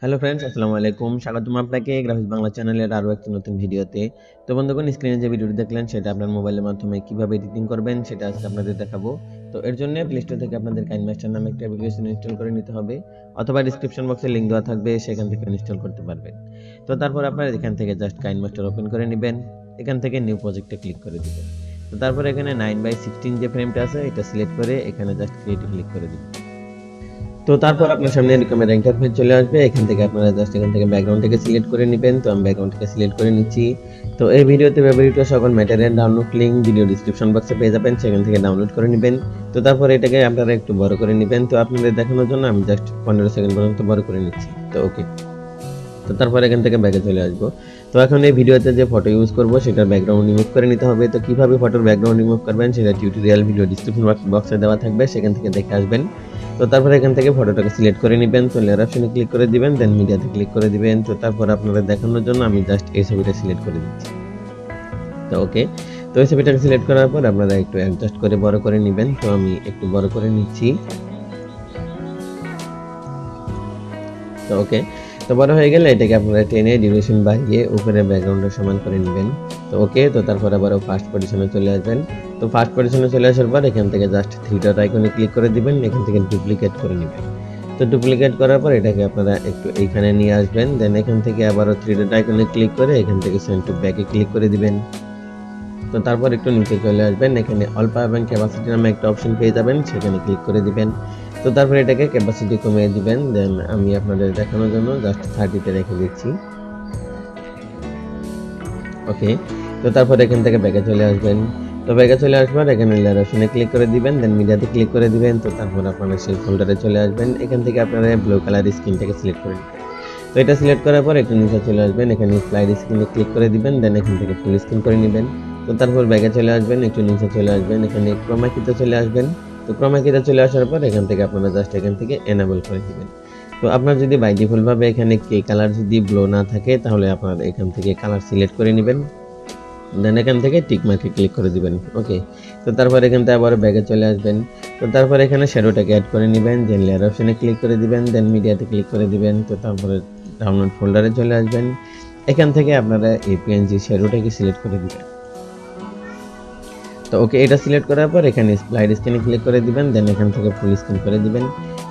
Hello friends, আসসালামু আলাইকুম। স্বাগতম আপনাকে গ্রাফিক্স বাংলা চ্যানেলের আরও একটি নতুন ভিডিওতে। তো বন্ধুগণ, স্ক্রিনে যে ভিডিওটি দেখলেন সেটা আপনার মোবাইলের মাধ্যমে কিভাবে এডিটিং করবেন সেটা আজকে আপনাদের দেখাবো। তো এর জন্য প্লে স্টোর থেকে আপনাদের KineMaster নামে একটা অ্যাপ্লিকেশন ইনস্টল করে নিতে হবে, অথবা ডিসক্রিপশন বক্সে লিংক দেওয়া থাকবে, সেখান থেকে ইনস্টল করতে পারবেন। তো তারপর আপনারা এখান থেকে জাস্ট KineMaster ওপেন করে নেবেন, এখান থেকে নিউ প্রজেক্টে ক্লিক করে দিবেন। তো তারপর এখানে 9/16 যে ফ্রেমটা আছে এটা সিলেক্ট করে এখানে জাস্ট ক্রিয়েটে ক্লিক করে দিবেন। তো তারপর আপনার সামনে এরকম একটা ইন্টারফেস চলে আসবে। এখান থেকে আপনারা জাস্ট এখান থেকে ব্যাকগ্রাউন্ডটাকে সিলেক্ট করে নেবেন। তো আমি ব্যাকগ্রাউন্ডটাকে সিলেক্ট করে নিচ্ছি। তো এই ভিডিওতে ব্যবহৃত সকল material download link video description বক্সে পেয়ে যাবেন, সেখান থেকে ডাউনলোড করে নেবেন। তো তারপর এটাকে আপনারা একটু বড় করে নেবেন। তো আপনাদের দেখানোর জন্য আমি জাস্ট 15 সেকেন্ড পর্যন্ত বড় করে নিচ্ছি। তো ওকে। তো তারপর এখান থেকে ব্যাকে চলে আসবো। তো এখন এই ভিডিওতে যে ফটো ইউজ করব সেটার ব্যাকগ্রাউন্ড রিমুভ করে নিতে হবে। তো কিভাবে ফটোর ব্যাকগ্রাউন্ড রিমুভ করবেন সেটা টিউটোরিয়াল ভিডিও ডিসক্রিপশন বক্সে দেওয়া থাকবে, সেখান থেকে দেখে আসবেন। তো তারপর এখান থেকে ফটোটাকে সিলেক্ট করে নেবেন। তো লেয়ার অপশনে ক্লিক করে দিবেন, দেন মিডিয়াতে ক্লিক করে দিবেন। তো তারপর আপনাদের দেখানোর জন্য আমি জাস্ট এই ছবিটা সিলেক্ট করে দিচ্ছি। তো ওকে। তো এই ছবিটাকে সিলেক্ট করার পর আপনারা একটু অ্যাডজাস্ট করে বড় করে নেবেন। তো আমি একটু বড় করে নিচ্ছি। তো ওকে। তো বড় হয়ে গেলে এটাকে আপনারা টেনে ডিউরেশন বাড়িয়ে উপরে ব্যাকগ্রাউন্ডের সমান করে নেবেন। তো ওকে। তো তারপর আবারও ফার্স্ট পজিশনে চলে আসবেন। তো ফার্স্ট পজিশনে চলে আসার পর এখান থেকে জাস্ট থ্রি ডট আইকনে ক্লিক করে দিবেন, এখান থেকে ডুপ্লিকেট করে নেবেন। তো ডুপ্লিকেট করার পর এটাকে আপনারা একটু এইখানে নিয়ে আসবেন, দেন এখান থেকে আবারও থ্রি ডট আইকনে ক্লিক করে এখান থেকে সেন্ড টু ব্যাকে ক্লিক করে দিবেন। তো তারপর একটু নিচে চলে আসবেন, এখানে অল্প এবং ক্যাপাসিটি নামে একটা অপশন পেয়ে যাবেন, সেখানে ক্লিক করে দিবেন। তো তারপর এটাকে ক্যাপাসিটি কমিয়ে দিবেন, দেন আমি আপনাদের দেখানোর জন্য জাস্ট 30 রেখে দিচ্ছি। ওকে। তো তারপর এখান থেকে ব্যাকে চলে আসবেন। তো ব্যাকে চলে আসবার এখানে লেয়ার অপশনে ক্লিক করে দিবেন, দেন মিডিয়াতে ক্লিক করে দিবেন। তো তারপর আপনারা সেই ফোল্ডারে চলে আসবেন, এখান থেকে আপনারা ব্লু কালার স্ক্রিনটাকে সিলেক্ট করে নেবেন। তো এটা সিলেক্ট করার পর একটু নিচে চলে আসবেন, এখানে স্লাইড স্ক্রিনে ক্লিক করে দিবেন, দেন এখান থেকে ফুল স্ক্রিন করে নেবেন। তো তারপর ব্যাকে চলে আসবেন, একটু নিচে চলে আসবেন, এখানে ক্রোমা কিতে চলে আসবেন। তো ক্রোমা কিতে চলে আসার পর এখান থেকে আপনারা জাস্ট এখান থেকে এনেবল করে দিবেন। তো আপনার যদি বাই ডিফল্ট ভাবে এখানে কে কালার যদি ব্লো না থাকে তাহলে আপনারা এখান থেকে কালার সিলেক্ট করে নেবেন, দেন এখান থেকে টিক মার্কে ক্লিক করে দিবেন। ওকে। তো তারপর এখান থেকে আবার ব্যাগে চলে আসবেন। তো তারপর এখানে শ্যাডোটাকে অ্যাড করে নেবেন, দেন লেয়ার অপশনে ক্লিক করে দিবেন, দেন মিডিয়াতে ক্লিক করে দিবেন। তো তারপরে ডাউনলোড ফোল্ডারে চলে আসবেন, এখান থেকে আপনারা এই পিএনজি শ্যাডোটাকে সিলেক্ট করে দিবেন। তো ওকে, এটা সিলেক্ট করার পর এখানে স্লাইড স্ক্রিনে ক্লিক করে দিবেন, দেন এখান থেকে ফুল স্ক্রিন করে দিবেন।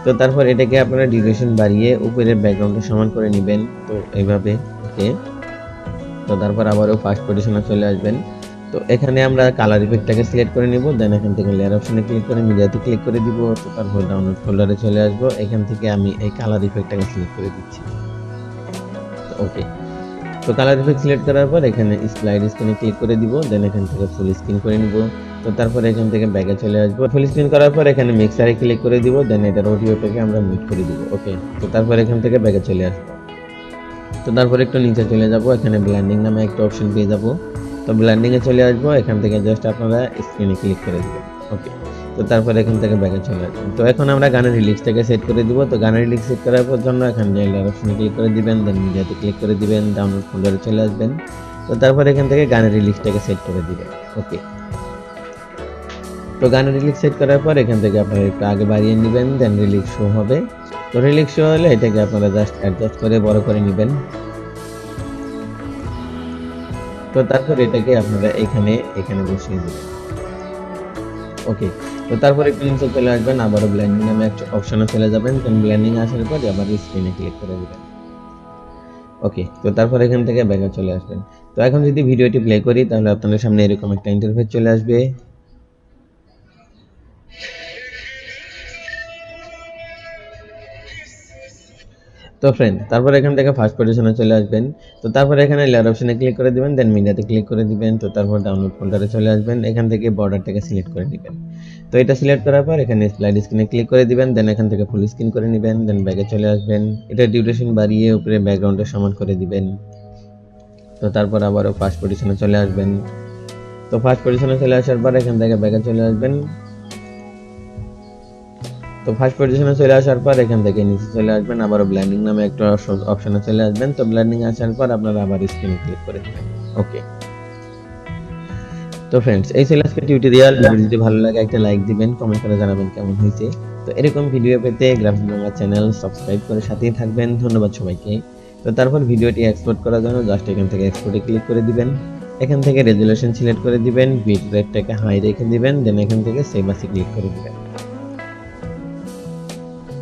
তো তারপর এটাকে আপনারা ডিউরেশন বাড়িয়ে উপরের ব্যাকগ্রাউন্ডে সমান করে নেবেন। তো এইভাবে। ওকে। তো তারপর আবারও ফার্স্ট পজিশনে চলে আসবেন। তো এখানে আমরা কালার ইফেক্টটাকে সিলেক্ট করে নিব, দেন এখান থেকে লেয়ার অপশনে ক্লিক করে মিডিয়াতে ক্লিক করে দিব। তো তারপর ডাউনলোড ফোল্ডারে চলে আসব, এখান থেকে আমি এই কালার ইফেক্টটাকে সিলেক্ট করে দিচ্ছি। ওকে। তো কালার ইফেক্ট সিলেক্ট করার পর এখানে স্লাইড স্ক্রিনে ক্লিক করে দিব, দেন এখান থেকে ফুল স্ক্রিন করে নিব। তো তারপর এখান থেকে ব্যাকে চলে আসবো, ফুল স্ক্রিন করার পর এখানে মিক্সারে ক্লিক করে দিব, দেন এটার অডিওটাকে আমরা মিউট করে দিব। ওকে। তো তারপর এখান থেকে ব্যাকে চলে আসবো। তো তারপর একটু নিচে চলে যাব, এখানে ব্লেন্ডিং নামে একটা অপশন পেয়ে যাব। তো ব্লেন্ডিং এ চলে আসবো, এখান থেকে জাস্ট আপনারা স্ক্রিনে ক্লিক করে দিবেন। ওকে। তো তারপর এখান থেকে ব্যাকে চলে আসবেন। তো এখন আমরা গানের রিলিক্সটাকে সেট করে দিব। তো গানের রিলিক্স সেট করার পর জন্য এখানে লেয়ার অপশনে ক্লিক করে দিবেন, দেন মিডিয়াতে ক্লিক করে দিবেন, ডাউনলোড ফোল্ডারে চলে আসবেন। তো তারপর এখান থেকে গানের রিলিক্সটাকে সেট করে দিবেন। ওকে। তো গানের রিলিক্স সেট করার পর এখান থেকে আপনারা একটু আগে বাড়িয়ে নেবেন, দেন রিলিক্স শো হবে। তো রিলিক্স শো হলে এটাকে আপনারা জাস্ট অ্যাডজাস্ট করে বড় করে নেবেন। তো তারপর এটাকে আপনারা এখানে বসিয়ে দিবেন। ওকে। তো তারপর একটু নিচে চলে আসবেন, আবারও ব্লেন্ডিং নামে একটা অপশনে চলে যাবেন, দেন ব্লেন্ডিং আসার পর আবার স্ক্রিনে ক্লিক করে দিবেন। ওকে। তো তারপর এখান থেকে ব্যাকে চলে আসবেন। তো এখন যদি ভিডিওটি প্লে করি তাহলে আপনাদের সামনে এরকম একটা ইন্টারফেস চলে আসবে। তো ফ্রেন্ড, তারপর এখান থেকে ফার্স্ট পজিশনে চলে আসবেন। তো তারপর এখানে লেয়ার অপশনে ক্লিক করে দিবেন, দেন মিডিয়াতে ক্লিক করে দিবেন। তো তারপর ডাউনলোড ফোল্ডারে চলে আসবেন, এখান থেকে বর্ডারটাকে সিলেক্ট করে দিবেন। তো এটা সিলেক্ট করার পর এখানে স্লাইড স্ক্রিনে ক্লিক করে দিবেন, দেন এখান থেকে ফুল স্ক্রিন করে নেবেন, দেন ব্যাকে চলে আসবেন। এটা ডিউরেশন বাড়িয়ে উপরে ব্যাকগ্রাউন্ডের সমান করে দিবেন। তো তারপর আবারও ফার্স্ট পজিশনে চলে আসবেন। তো ফার্স্ট পজিশনে চলে আসার পর এখান থেকে ব্যাকে চলে আসবেন। তো ফার্স্ট পজিশনে চলে আসার পর এখান থেকে নিচে চলে আসবেন, আবারও ব্লেন্ডিং নামে একটা অপশনে চলে আসবেন। তো ব্লেন্ডিং আসার পর আপনারা আবার স্ক্রিনে ক্লিক করে দিবেন। ওকে। তো ফ্রেন্ডস, এই ছিল আজকে টিউটোরিয়াল। যদি ভালো লাগে একটা লাইক দিবেন, কমেন্ট করে জানাবেন কেমন হয়েছে। তো এরকম ভিডিও পেতে গ্রাফিক্স বাংলা চ্যানেল সাবস্ক্রাইব করে সাথেই থাকবেন। ধন্যবাদ সবাইকে। তো তারপর ভিডিওটি এক্সপোর্ট করার জন্য জাস্ট এখান থেকে এক্সপোর্টে ক্লিক করে দিবেন। এখান থেকে রেজুলেশন সিলেক্ট করে দিবেন, বিট রেটটাকে হাই রেখে দিবেন, দেন এখান থেকে সেভ আসে ক্লিক করে দিবেন।